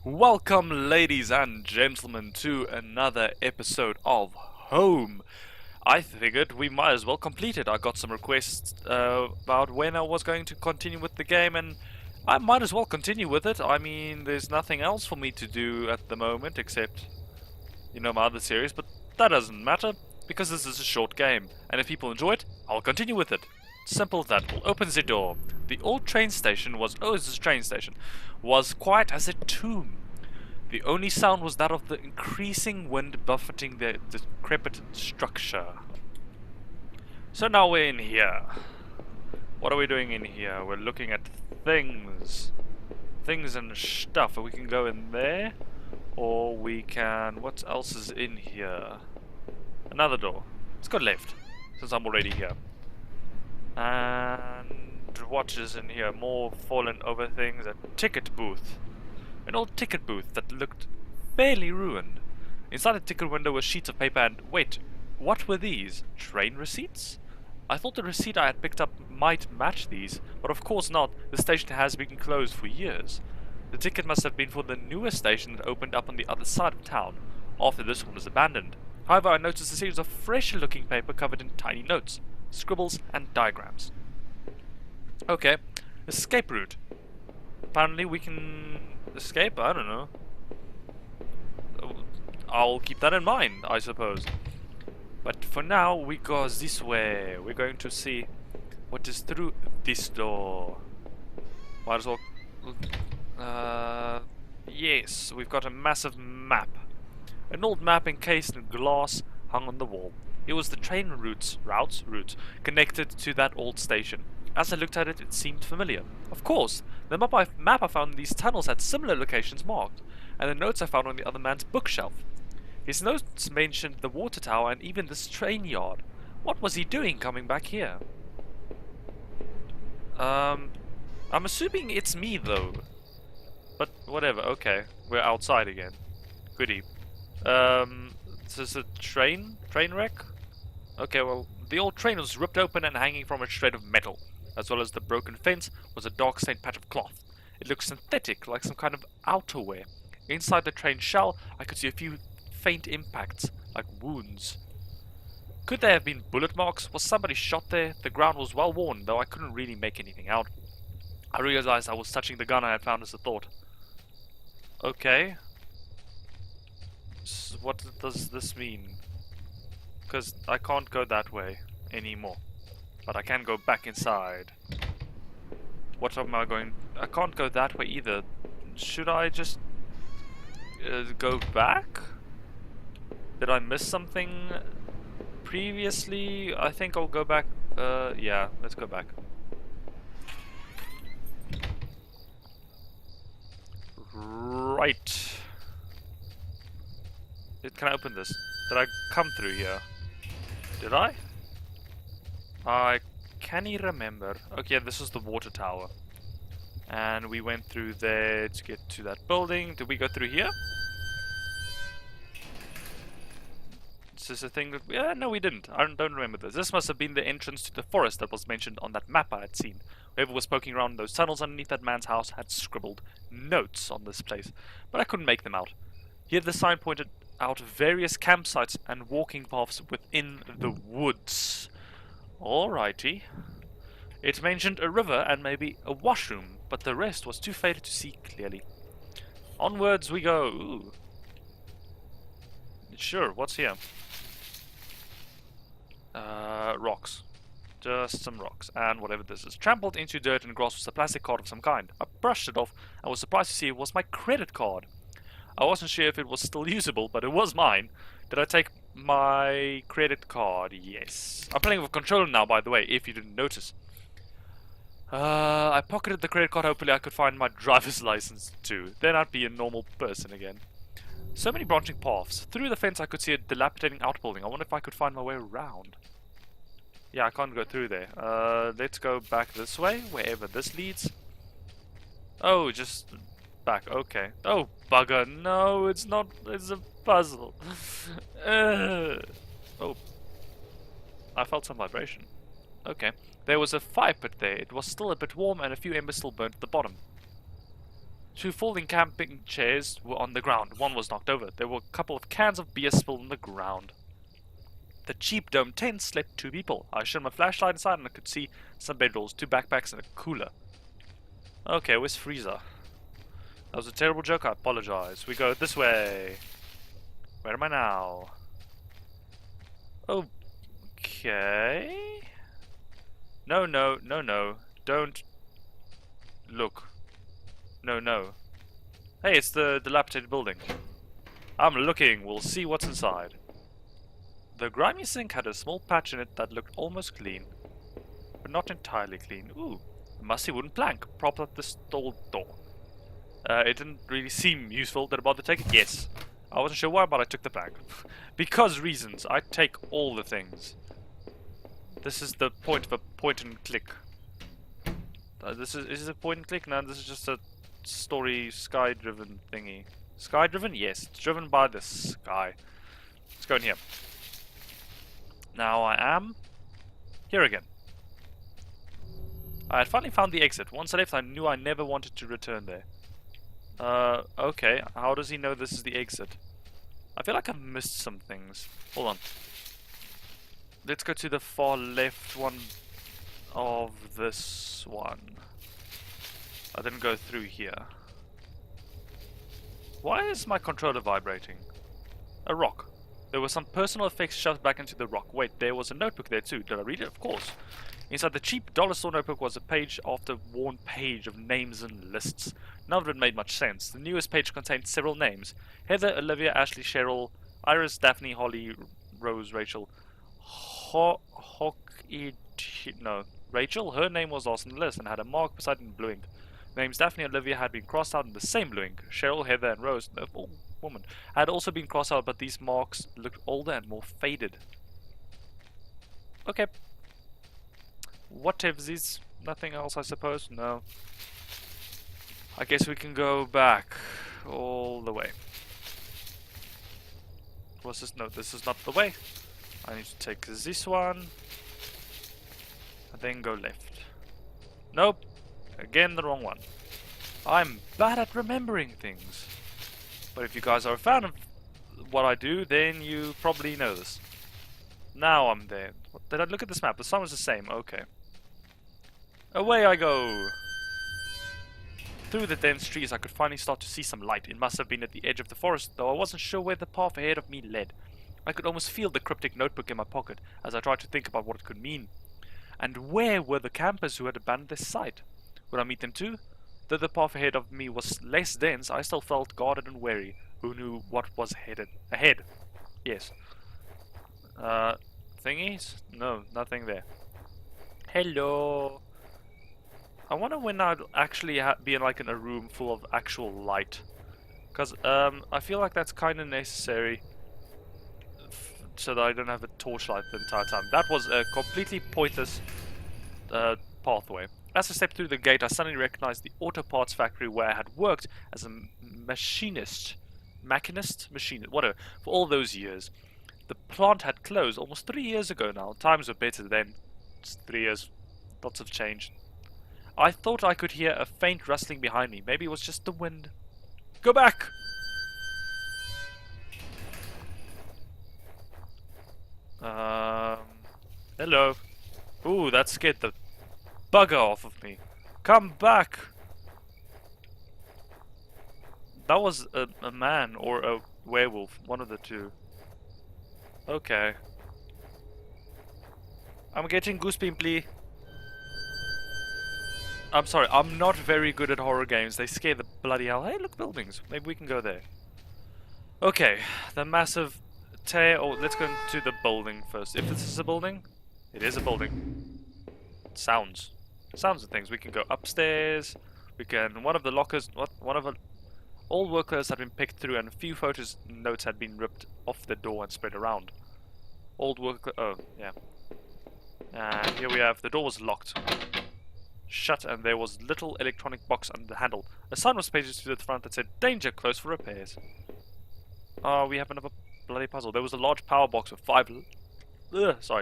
Welcome, ladies and gentlemen, to another episode of Home. I figured we might as well complete it. I got some requests about when I was going to continue with the game, and I might as well continue with it. I mean, there's nothing else for me to do at the moment except, my other series, but that doesn't matter because this is a short game, and if people enjoy it, I'll continue with it. Simple as that. We'll open the door. The old train station was, this is a train station, was quiet as a tomb. The only sound was that of the increasing wind buffeting the decrepit structure. So now we're in here. What are we doing in here? We're looking at things. Things and stuff. We can go in there. Or we can... What else is in here? Another door. Let's go left, since I'm already here. And what is in here? More fallen over things. A ticket booth. An old ticket booth that looked fairly ruined. Inside the ticket window were sheets of paper and... Wait, what were these? Train receipts? I thought the receipt I had picked up might match these, but of course not. The station has been closed for years. The ticket must have been for the newer station that opened up on the other side of town, after this one was abandoned. However, I noticed a series of fresher-looking paper covered in tiny notes, scribbles, and diagrams. Okay, escape route. Apparently we can escape? I don't know. I'll keep that in mind, I suppose. But for now, we go this way. We're going to see what is through this door. Might as well... yes, we've got a massive map. An old map encased in glass hung on the wall. It was the train route connected to that old station. As I looked at it, it seemed familiar. Of course, the map I found in these tunnels had similar locations marked, and the notes I found on the other man's bookshelf. His notes mentioned the water tower and even this train yard. What was he doing coming back here? I'm assuming it's me though. But whatever, okay. We're outside again. Goody. This is a train wreck? Okay, well, the old train was ripped open and hanging from a shred of metal. As well as the broken fence was a dark-stained patch of cloth. It looked synthetic, like some kind of outerwear. Inside the train shell, I could see a few faint impacts, like wounds. Could there have been bullet marks? Was somebody shot there? The ground was well worn, though I couldn't really make anything out. I realized I was touching the gun I had found as a thought. Okay. What does this mean? Because I can't go that way anymore. But I can go back inside. What am I going... I can't go that way either. Should I just... go back? Did I miss something previously? I think I'll go back... yeah, let's go back. Right. Can I open this? Did I come through here? Did I? I can't remember. Okay, this is the water tower. And we went through there to get to that building. Did we go through here? Is this a thing that... Yeah, no, we didn't. I don't remember this. This must have been the entrance to the forest that was mentioned on that map I had seen. Whoever was poking around those tunnels underneath that man's house had scribbled notes on this place, but I couldn't make them out. Here the sign pointed out various campsites and walking paths within the woods. Alrighty. It mentioned a river and maybe a washroom, but the rest was too faded to see clearly. Onwards we go. Ooh. Sure, what's here? Rocks. Just some rocks, and whatever this is. Trampled into dirt and grass was a plastic card of some kind. I brushed it off and was surprised to see it was my credit card. I wasn't sure if it was still usable, but it was mine. Did I take my credit card? Yes. I'm playing with a controller now, by the way, if you didn't notice. I pocketed the credit card. Hopefully I could find my driver's license too. Then I'd be a normal person again. So many branching paths. Through the fence I could see a dilapidating outbuilding. I wonder if I could find my way around. Yeah, I can't go through there. Let's go back this way, wherever this leads. Oh, just back. Okay. Oh, bugger. No, it's not. It's a puzzle. Oh. I felt some vibration. Okay. There was a fire pit there. It was still a bit warm and a few embers still burnt at the bottom. Two folding camping chairs were on the ground. One was knocked over. There were a couple of cans of beer spilled on the ground. The cheap dome tent slept two people. I shone my flashlight inside and I could see some bedrolls, two backpacks, and a cooler. Okay, where's Freezer? That was a terrible joke, I apologize. We go this way. Where am I now? Okay. No, no, no, no. Don't look. No, no. Hey, it's the dilapidated building. I'm looking. We'll see what's inside. The grimy sink had a small patch in it that looked almost clean, but not entirely clean. Ooh, a musty wooden plank propped up the stall door. It didn't really seem useful. Did I bother to take it? Yes. I wasn't sure why, but I took the plank. Because reasons. I take all the things. This is the point of a point and click. Is it a point and click? No, this is just a story sky-driven thingy. Sky-driven? Yes, it's driven by the sky. Let's go in here. Now I am here again. I had finally found the exit. Once I left, I knew I never wanted to return there. Okay. How does he know this is the exit? I feel like I've missed some things. Hold on. Let's go to the far left one of this one. I didn't go through here. Why is my controller vibrating? A rock. There were some personal effects shoved back into the rock. Wait, there was a notebook there too. Did I read it? Of course. Inside the cheap dollar store notebook was a page after worn page of names and lists. None of it made much sense. The newest page contained several names. Heather, Olivia, Ashley, Cheryl, Iris, Daphne, Holly, Rose, Rachel. Rachel, her name was last on the list and had a mark beside it in blue ink. Names Daphne and Olivia had been crossed out in the same blue ink. Cheryl, Heather, and Rose, woman, had also been crossed out, but these marks looked older and more faded. Okay. What if these? Nothing else, I suppose? No. I guess we can go back all the way. What's this? No, this is not the way. I need to take this one and then go left. Nope. Again, the wrong one. I'm bad at remembering things. But if you guys are a fan of what I do, then you probably know this. Now I'm there. Did I look at this map? The sun was the same. Okay. Away I go! Through the dense trees I could finally start to see some light. It must have been at the edge of the forest, though I wasn't sure where the path ahead of me led. I could almost feel the cryptic notebook in my pocket as I tried to think about what it could mean. And where were the campers who had abandoned this site? Would I meet them too? Though the path ahead of me was less dense, I still felt guarded and wary. Who knew what was ahead? Yes. Thingies? No, nothing there. Hello. I wonder when I'd actually be in a room full of actual light. Because I feel like that's kind of necessary so that I don't have a torchlight the entire time. That was a completely pointless pathway. As I stepped through the gate, I suddenly recognized the auto parts factory where I had worked as a machinist, whatever, for all those years. The plant had closed almost 3 years ago now. Times were better then. It's 3 years. Lots have changed. I thought I could hear a faint rustling behind me. Maybe it was just the wind. Go back! Hello. Ooh, that scared the bugger off of me. Come back! That was a man or a werewolf, one of the two. Okay. I'm getting goosepimply. I'm sorry, I'm not very good at horror games. They scare the bloody hell. Hey, look, buildings. Maybe we can go there. Okay, the massive let's go into the building first. If this is a building, it is a building. Sounds of things. We can go upstairs. We can. One of the lockers. All workers had been picked through, and a few photos and notes had been ripped off the door and spread around. Old worker. Oh, yeah. And here we have. The door was locked. Shut, and there was a little electronic box under the handle. A sign was pasted to the front that said, "Danger, close for repairs." Oh, we have another bloody puzzle. There was a large power box with 5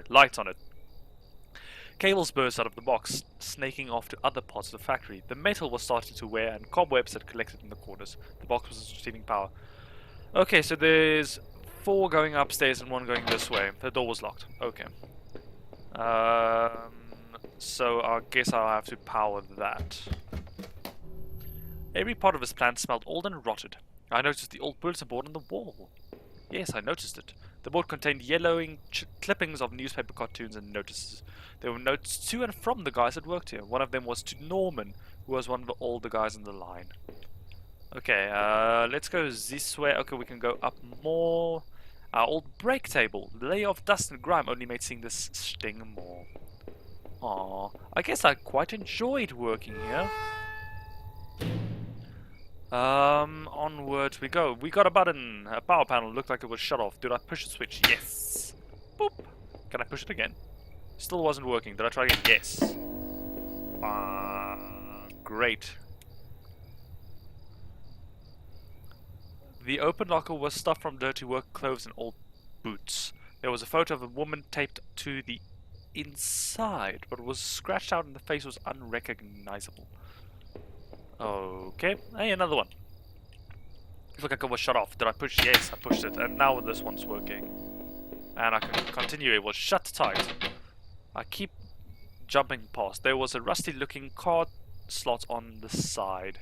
lights on it. Cables burst out of the box, snaking off to other parts of the factory. The metal was starting to wear and cobwebs had collected in the corners. The box was receiving power. Okay, so there's 4 going upstairs and 1 going this way. The door was locked. Okay. So I guess I'll have to power that. Every part of his plant smelled old and rotted. I noticed the old bulletin board on the wall. Yes, I noticed it. The board contained yellowing clippings of newspaper cartoons and notices. There were notes to and from the guys that worked here. One of them was to Norman, who was one of the older guys in the line. Okay, let's go this way. Okay, we can go up more. Our old break table. The layer of dust and grime only made seeing this sting more. Aww, I guess I quite enjoyed working here. Onwards we go. We got a button. A power panel. Looked like it was shut off. Did I push the switch? Yes. Boop. Can I push it again? Still wasn't working. Did I try again? Yes. Great. The open locker was stuffed from dirty work clothes and old boots. There was a photo of a woman taped to the inside, but was scratched out and the face was unrecognizable. Okay, hey, another one. Look like it was shut off. Did I push? Yes, I pushed it, and now this one's working. And I can continue. It was shut tight. I keep jumping past. There was a rusty looking card slot on the side.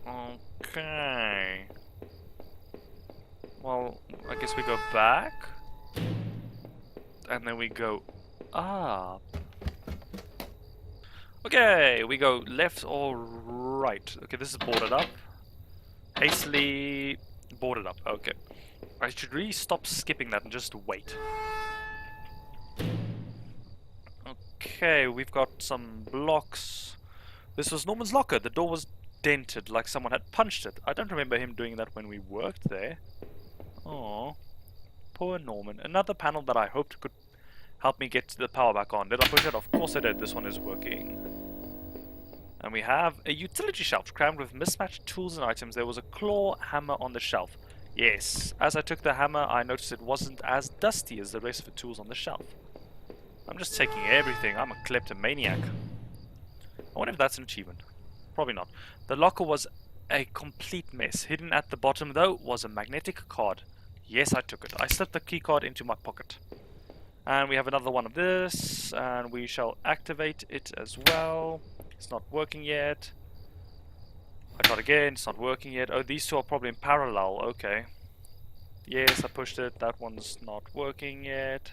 Okay. Well, I guess we go back. And then we go up. Okay, we go left or right. Okay, this is boarded up. Hastily boarded up. Okay. I should really stop skipping that and just wait. Okay, we've got some blocks. This was Norman's locker. The door was dented like someone had punched it. I don't remember him doing that when we worked there. Oh, poor Norman. Another panel that I hoped could help me get the power back on. Did I push it? Of course I did. This one is working. And we have a utility shelf crammed with mismatched tools and items. There was a claw hammer on the shelf. Yes, as I took the hammer, I noticed it wasn't as dusty as the rest of the tools on the shelf. I'm just taking everything. I'm a kleptomaniac. I wonder if that's an achievement. Probably not. The locker was a complete mess. Hidden at the bottom, though, was a magnetic card. Yes, I took it. I slipped the key card into my pocket. And we have another one of this, and we shall activate it as well. It's not working yet. I tried again, it's not working yet. Oh, these two are probably in parallel, okay. Yes, I pushed it, that one's not working yet.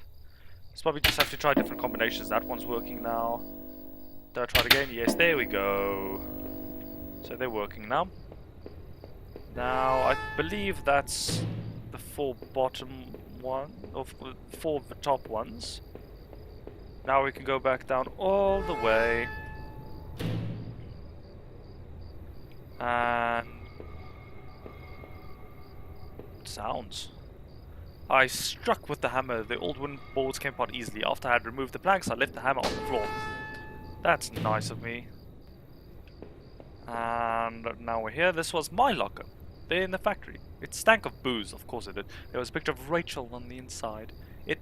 Let's probably just have to try different combinations. That one's working now. Did I try it again? Yes, there we go. So they're working now. Now, I believe that's the 4 bottom one, or 4 of the top ones. Now we can go back down all the way. And sounds. I struck with the hammer. The old wooden boards came apart easily. After I had removed the planks, I left the hammer on the floor. That's nice of me. And now we're here. This was my locker. There in the factory. It stank of booze, of course it did. There was a picture of Rachel on the inside. It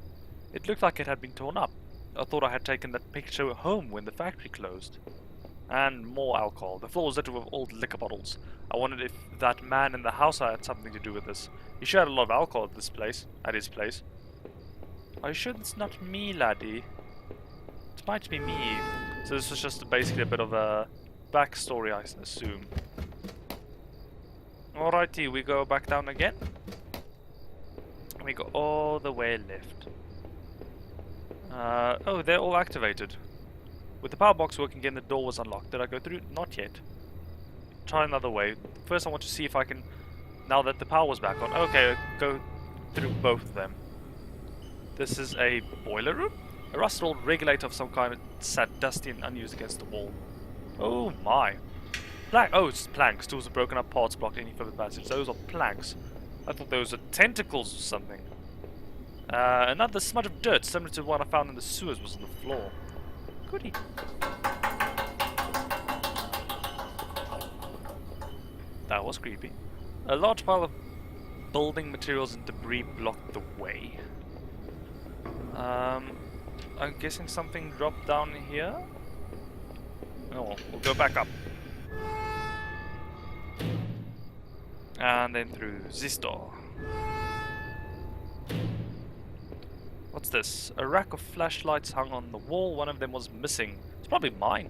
looked like it had been torn up. I thought I had taken that picture home when the factory closed. And more alcohol. The floor was littered with old liquor bottles. I wondered if that man in the house had something to do with this. He sure had a lot of alcohol at his place. Are you sure it's not me, laddie? It might be me. So this was just basically a bit of a backstory, I assume. Alrighty, we go back down again. We go all the way left. Oh, they're all activated. With the power box working again, the door was unlocked. Did I go through? Not yet. Try another way. First I want to see if I can, now that the power was back on. Okay, go through both of them. This is a boiler room? A rusted old regulator of some kind sat dusty and unused against the wall. Oh my. Oh, it's planks. Tools of broken up parts blocked any further passage. Those are planks. I thought those were tentacles or something. Another smudge of dirt similar to one I found in the sewers was on the floor. Goody. That was creepy. A large pile of building materials and debris blocked the way. I'm guessing something dropped down here. Oh, well, we'll go back up. And then through this door. What's this? A rack of flashlights hung on the wall. One of them was missing. It's probably mine.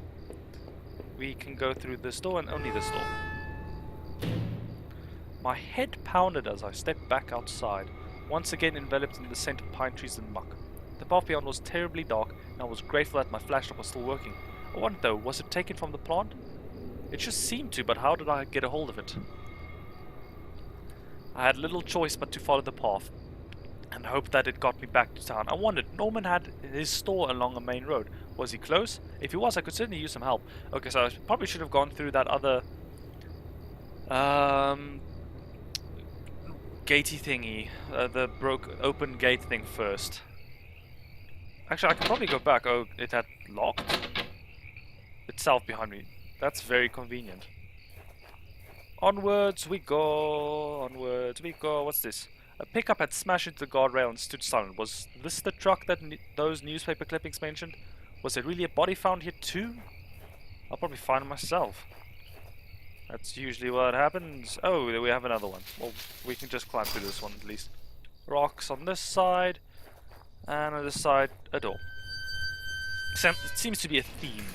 We can go through this door and only this door. My head pounded as I stepped back outside, once again enveloped in the scent of pine trees and muck. The path beyond was terribly dark, and I was grateful that my flashlight was still working. I wondered though, was it taken from the plant? It just seemed to, but how did I get a hold of it? I had little choice but to follow the path, and hope that it got me back to town. I wondered, Norman had his store along a main road. Was he close? If he was, I could certainly use some help. Okay, so I probably should have gone through that other gatey thingy, the open gate thing first. Actually, I can probably go back. Oh, it had locked itself behind me. That's very convenient. Onwards we go, onwards we go. What's this? A pickup had smashed into the guardrail and stood silent. Was this the truck that those newspaper clippings mentioned? Was there really a body found here too? I'll probably find it myself. That's usually what happens. Oh, we have another one. Well, we can just climb through this one at least. Rocks on this side, and on this side, a door. It seems to be a theme.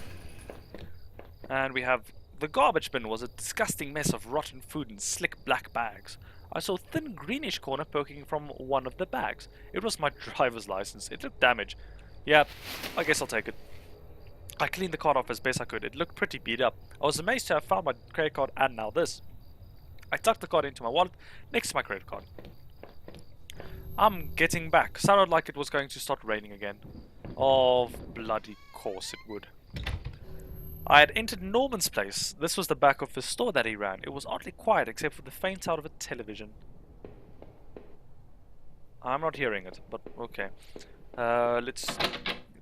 And we have the garbage bin was a disgusting mess of rotten food in slick black bags. I saw a thin greenish corner poking from one of the bags. It was my driver's license. It looked damaged. Yeah, I guess I'll take it. I cleaned the card off as best I could. It looked pretty beat up. I was amazed to have found my credit card and now this. I tucked the card into my wallet next to my credit card. I'm getting back. Sounded like it was going to start raining again. Of bloody course it would. I had entered Norman's place. This was the back of the store that he ran. It was oddly quiet except for the faint sound of a television. I'm not hearing it, but okay.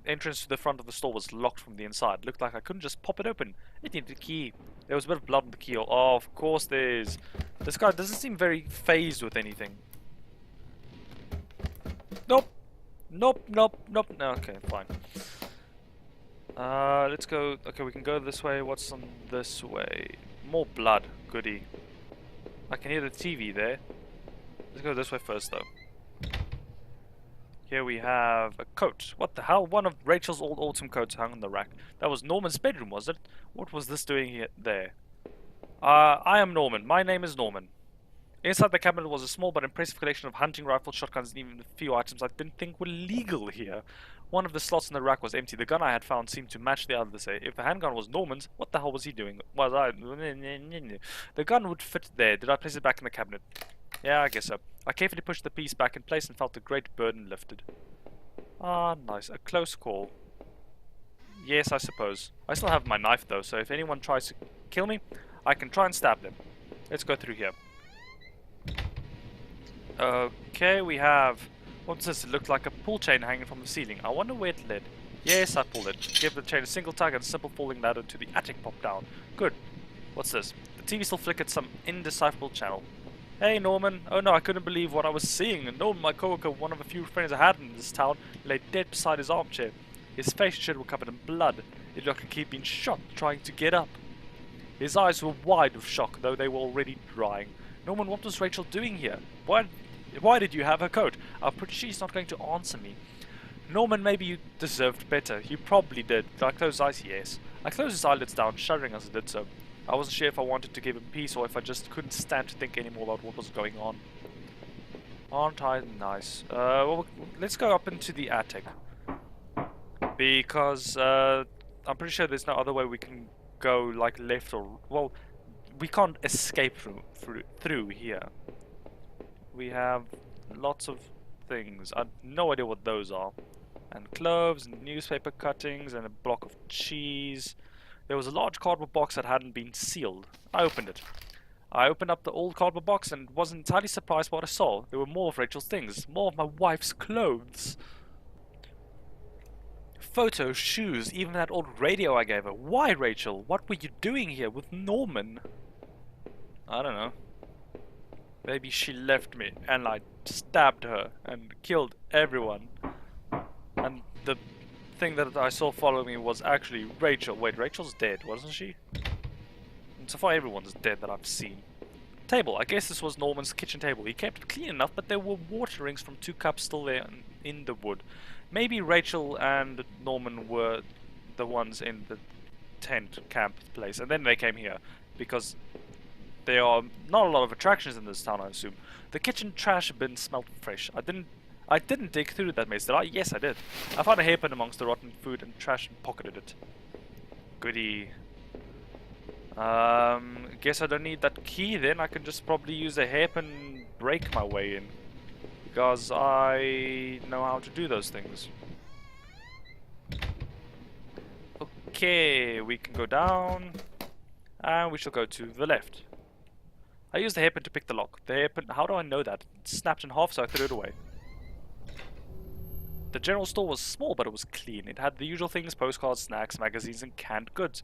Entrance to the front of the store was locked from the inside. It looked like I couldn't just pop it open. It needed a key. There was a bit of blood on the key. Oh, of course there is. This guy doesn't seem very phased with anything. Nope. Nope, nope, nope. No, okay, fine. Let's go. Okay, we can go this way. What's on this way? More blood. Goody. I can hear the TV there. Let's go this way first, though. Here we have a coat. What the hell? One of Rachel's old autumn coats hung on the rack. That was Norman's bedroom, was it? What was this doing here? There. I am Norman. My name is Norman. Inside the cabinet was a small but impressive collection of hunting rifles, shotguns, and even a few items I didn't think were legal here. One of the slots in the rack was empty. The gun I had found seemed to match the others. If the handgun was Norman's, what the hell was he doing? The gun would fit there. Did I place it back in the cabinet? Yeah, I guess so. I carefully pushed the piece back in place and felt a great burden lifted. Ah, nice. A close call. Yes, I suppose. I still have my knife though, so if anyone tries to kill me, I can try and stab them. Let's go through here. Okay, we have... What's this? It looked like a pull chain hanging from the ceiling. I wonder where it led. Yes, I pulled it. Give the chain a single tug and a simple falling ladder to the attic popped down. Good. What's this? The TV still flickered some indecipherable channel. Hey Norman. Oh no, I couldn't believe what I was seeing. Norman, my coworker, one of a few friends I had in this town, lay dead beside his armchair. His face and shirt were covered in blood. It looked like he'd been shot trying to get up. His eyes were wide with shock, though they were already drying. Norman, what was Rachel doing here? Why did you have her coat? I'm pretty sure she's not going to answer me. Norman, maybe you deserved better. You probably did. Did I close his eyes? Yes. I closed his eyelids down, shuddering as I did so. I wasn't sure if I wanted to give him peace or if I just couldn't stand to think anymore about what was going on. Aren't I nice? Well, let's go up into the attic. Because, I'm pretty sure there's no other way we can go, like, left or... Well, we can't escape through here. We have lots of things. I have no idea what those are. And cloves, and newspaper cuttings, and a block of cheese. There was a large cardboard box that hadn't been sealed. I opened it. I opened up the old cardboard box and was entirely surprised by what I saw. There were more of Rachel's things. More of my wife's clothes. Photos, shoes, even that old radio I gave her. Why, Rachel? What were you doing here with Norman? I don't know. Maybe she left me and I stabbed her and killed everyone. And the thing that I saw following me was actually Rachel. Wait, Rachel's dead, wasn't she? And so far everyone's dead that I've seen. Table. I guess this was Norman's kitchen table. He kept it clean enough, but there were water rings from 2 cups still there in the wood. Maybe Rachel and Norman were the ones in the tent camp place, and then they came here, because there are not a lot of attractions in this town, I assume. The kitchen trash bin smelled fresh. I didn't dig through that maze, did I? Yes, I did. I found a hairpin amongst the rotten food and trash and pocketed it. Goody. Guess I don't need that key then. I can just probably use a hairpin and break my way in, because I know how to do those things. Okay, we can go down, and we shall go to the left. I used the hairpin to pick the lock. The hairpin, how do I know that? It snapped in half, so I threw it away. The general store was small, but it was clean. It had the usual things: postcards, snacks, magazines, and canned goods.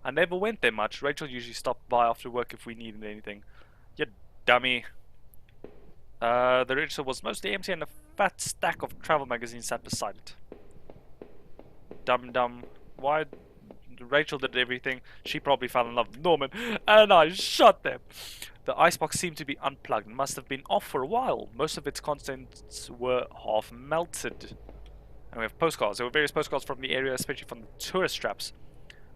I never went there much. Rachel usually stopped by after work if we needed anything. You dummy. The register was mostly empty, and a fat stack of travel magazines sat beside it. Dum. Why? Rachel did everything. She probably fell in love with Norman, and I shot them. The icebox seemed to be unplugged and must have been off for a while. Most of its contents were half melted. And we have postcards. There were various postcards from the area, especially from the tourist traps.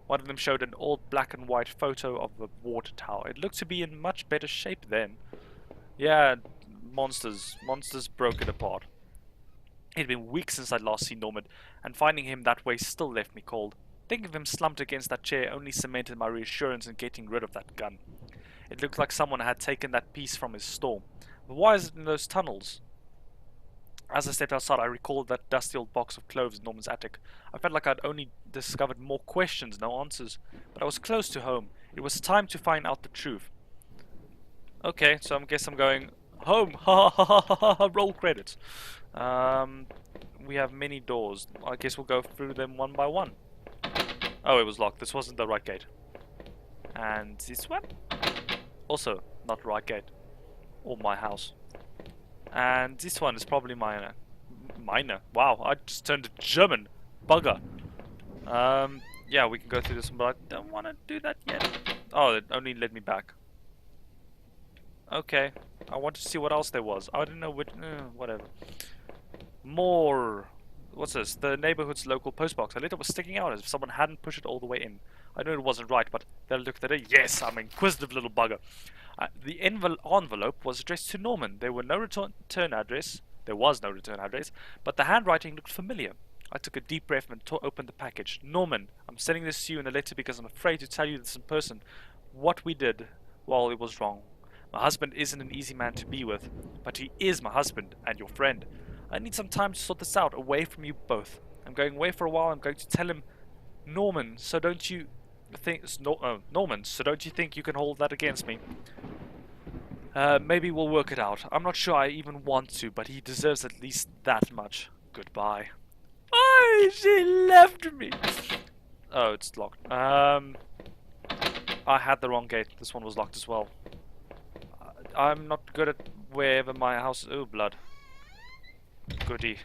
One of them showed an old black and white photo of the water tower. It looked to be in much better shape then. Yeah, monsters broke it apart. It had been weeks since I'd last seen Norman, and finding him that way still left me cold. Thinking of him slumped against that chair only cemented my reassurance in getting rid of that gun. It looked like someone had taken that piece from his store. But why is it in those tunnels? As I stepped outside, I recalled that dusty old box of cloves in Norman's attic. I felt like I'd only discovered more questions, no answers. But I was close to home. It was time to find out the truth. Okay, so I guess I'm going home. Ha ha ha ha ha. Roll credits. We have many doors. I guess we'll go through them one by one. Oh, it was locked. This wasn't the right gate. And this one? Also, not the right gate. Or my house. And this one is probably minor. Minor? Wow, I just turned to German. Bugger. Yeah, we can go through this one, but I don't want to do that yet. Oh, it only led me back. Okay. I want to see what else there was. I don't know which... whatever. More... What's this? The neighborhood's local postbox. A letter was sticking out as if someone hadn't pushed it all the way in. I knew it wasn't right, but then I looked at it. Yes, I'm an inquisitive little bugger. The envelope was addressed to Norman. There was no return address, but the handwriting looked familiar. I took a deep breath and opened the package. Norman, I'm sending this to you in a letter because I'm afraid to tell you this in person. What we did, well, it was wrong. My husband isn't an easy man to be with, but he is my husband and your friend. I need some time to sort this out, away from you both. I'm going away for a while. I'm going to tell him, Norman, so don't you think... Norman, so don't you think you can hold that against me? Maybe we'll work it out. I'm not sure I even want to, but he deserves at least that much. Goodbye. Oh, she left me! Oh, it's locked. I had the wrong gate. This one was locked as well. I'm not good at wherever my house... Oh, blood. Goody.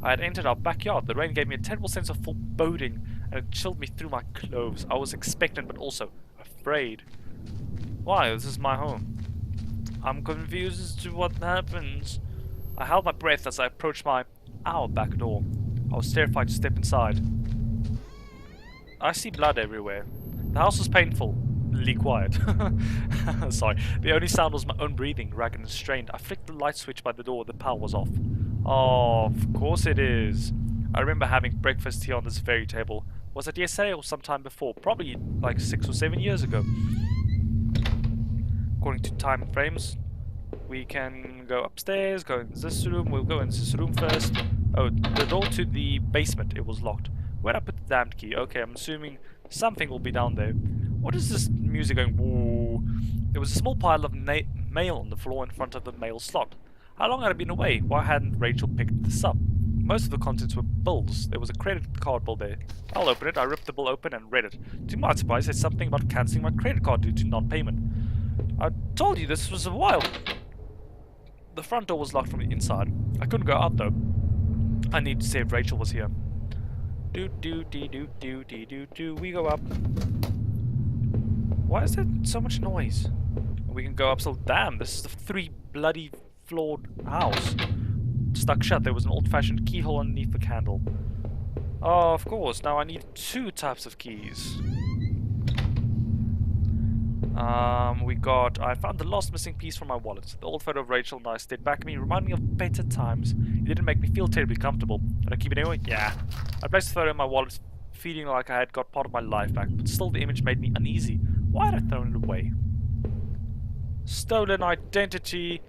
I had entered our backyard. The rain gave me a terrible sense of foreboding, and it chilled me through my clothes. I was expectant, but also afraid. Why? This is my home. I'm confused as to what happens. I held my breath as I approached our back door. I was terrified to step inside. I see blood everywhere. The house was painfully quiet. Sorry. The only sound was my own breathing, ragged and strained. I flicked the light switch by the door. The power was off. Oh, of course it is. I remember having breakfast here on this very table. Was it yesterday or sometime before? Probably like 6 or 7 years ago. According to time frames, we can go upstairs, go in this room. We'll go in this room first. Oh, the door to the basement, it was locked. Where'd I put the damned key? Okay, I'm assuming something will be down there. What is this music going? Whoa. There was a small pile of mail on the floor in front of the mail slot. How long had I been away? Why hadn't Rachel picked this up? Most of the contents were bills. There was a credit card bill there. I'll open it. I ripped the bill open and read it. To my surprise, it said something about cancelling my credit card due to non-payment. I told you this was a while. The front door was locked from the inside. I couldn't go out though. I needed to see if Rachel was here. Do do dee do do dee do do. We go up. Why is there so much noise? We can go up still. Damn, this is the 3 bloody floored house. Stuck shut. There was an old-fashioned keyhole underneath the candle. Oh, of course. Now I need 2 types of keys. I found the last missing piece from my wallet. The old photo of Rachel and I stared back at me, reminding me of better times. It didn't make me feel terribly comfortable. Did I keep it anyway? Yeah. I placed the photo in my wallet, feeling like I had got part of my life back, but still the image made me uneasy. Why had I thrown it away? Stolen identity.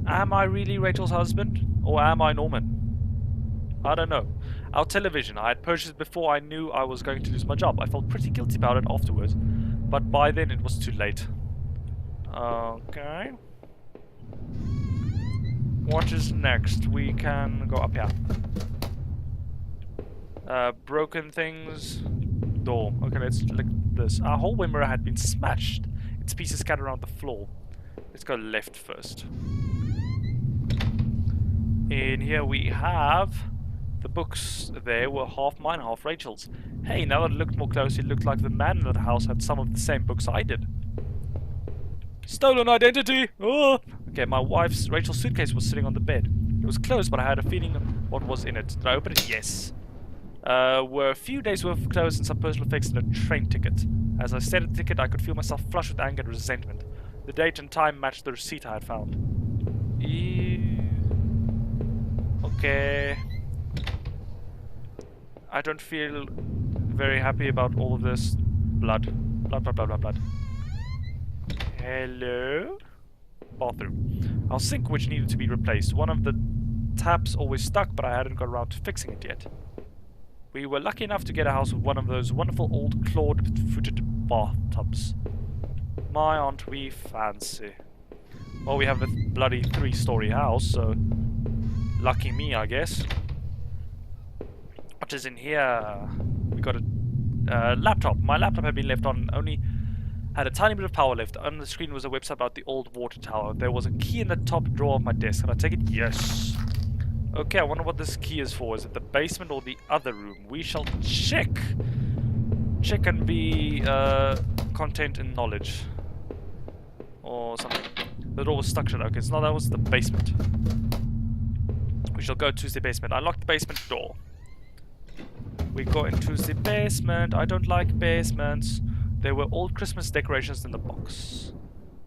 Am I really Rachel's husband? Or am I Norman? I don't know. Our television. I had purchased it before I knew I was going to lose my job. I felt pretty guilty about it afterwards, but by then it was too late. Okay. What is next? We can go up here. Broken things. Door. Okay, let's look at this. Our whole mirror had been smashed. Its pieces scattered around the floor. Let's go left first. In here we have... The books there were half mine, half Rachel's. Hey, now that I looked more closely, it looked like the man in that house had some of the same books I did. Stolen identity! Oh! Okay, my wife's Rachel's suitcase was sitting on the bed. It was closed, but I had a feeling of what was in it. Did I open it? Yes. Were a few days worth of clothes and some personal effects and a train ticket. As I stared at the ticket, I could feel myself flush with anger and resentment. The date and time matched the receipt I had found. Ew. Okay. I don't feel very happy about all of this. Blood. Blood, blood, blood, blood, blood. Hello? Bathroom. Our sink, which needed to be replaced. One of the taps always stuck, but I hadn't got around to fixing it yet. We were lucky enough to get a house with one of those wonderful old clawed-footed bathtubs. My, aren't we fancy. Well, we have a bloody 3-story house, so... Lucky me, I guess. What is in here? We got a laptop. My laptop had been left on, only had a tiny bit of power left. On the screen was a website about the old water tower. There was a key in the top drawer of my desk. Can I take it? Yes. Okay, I wonder what this key is for. Is it the basement or the other room? We shall check. Check and be content and knowledge. Or something. The door was stuck shut. Okay, so now that was the basement. We shall go to the basement. Unlock the basement door. We go into the basement. I don't like basements. There were old Christmas decorations in the box.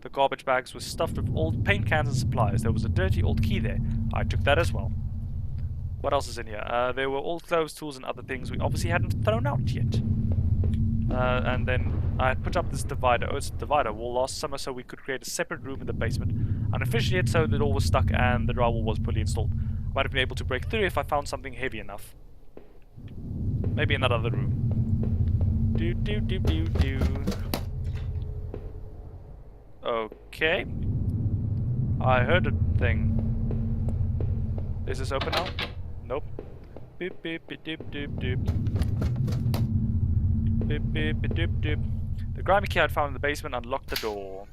The garbage bags were stuffed with old paint cans and supplies. There was a dirty old key there. I took that as well. What else is in here? There were old clothes, tools, and other things we obviously hadn't thrown out yet. And then I had put up this divider. Oh, it's a divider wall last summer, so we could create a separate room in the basement. Unofficially yet, so the door was stuck and the drywall was fully installed. Might have been able to break through if I found something heavy enough. Maybe in that other room. Do do do do do. Okay. I heard a thing. Is this open now? Nope. Beep beep beep doop doop doop. Beep beep beep doop doop. The grimy key I'd found in the basement unlocked the door.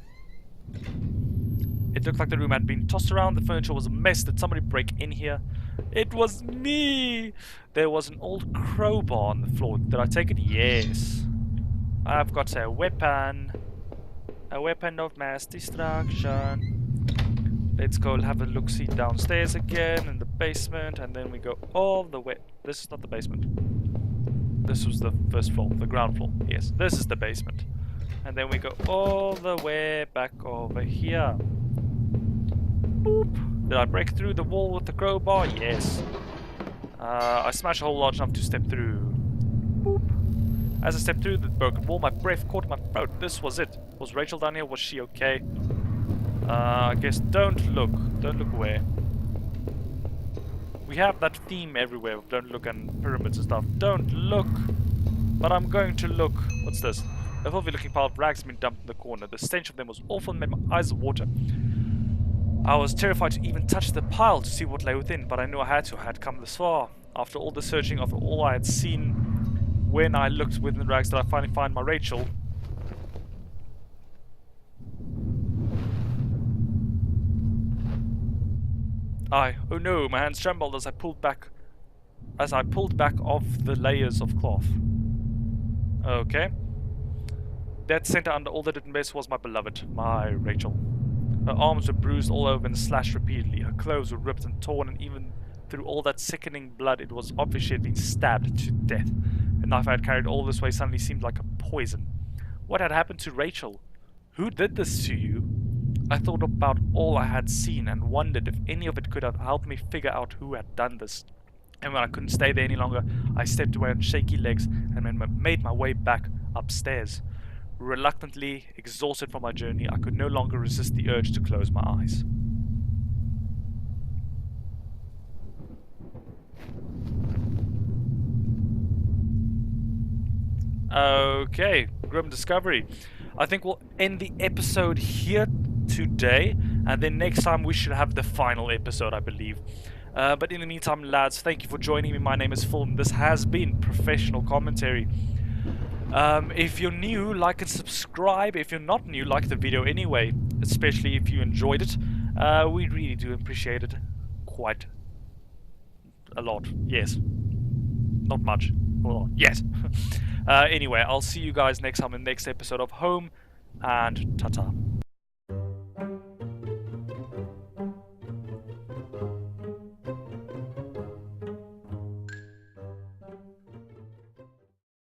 It looked like the room had been tossed around. The furniture was a mess. Did somebody break in here? It was me! There was an old crowbar on the floor. Did I take it? Yes. I've got a weapon. A weapon of mass destruction. Let's go have a look-see downstairs again in the basement, and then we go all the way. This is not the basement. This was the first floor, the ground floor. Yes, this is the basement. And then we go all the way back over here. Boop. Did I break through the wall with the crowbar? Yes. I smashed a hole large enough to step through. Boop. As I stepped through the broken wall, my breath caught my throat. This was it. Was Rachel down here? Was she okay? I guess don't look. Don't look away. We have that theme everywhere of don't look and pyramids and stuff. Don't look. But I'm going to look. What's this? A filthy looking pile of rags had been dumped in the corner. The stench of them was awful and made my eyes water. I was terrified to even touch the pile to see what lay within, but I knew I had to. I had come this far. After all the searching, after all I had seen, when I looked within the rags, did I finally find my Rachel? Oh no, my hands trembled as I pulled back as I pulled back off the layers of cloth. Okay. Dead center under all that didn't best was my beloved, my Rachel. Her arms were bruised all over and slashed repeatedly. Her clothes were ripped and torn, and even through all that sickening blood, it was obvious she had been stabbed to death. The knife I had carried all this way suddenly seemed like a poison. What had happened to Rachel? Who did this to you? I thought about all I had seen and wondered if any of it could have helped me figure out who had done this. And when I couldn't stay there any longer, I stepped away on shaky legs and made my way back upstairs. Reluctantly, exhausted from my journey, I could no longer resist the urge to close my eyes. Okay, grim discovery. I think we'll end the episode here today, and then next time we should have the final episode, I believe. But in the meantime, lads, thank you for joining me. My name is Phil, and this has been Professional Commentary. If you're new, like and subscribe. If you're not new, like the video anyway, especially if you enjoyed it. We really do appreciate it quite a lot. Yes. Not much. A lot. Yes. Anyway, I'll see you guys next time in the next episode of Home, and ta-ta.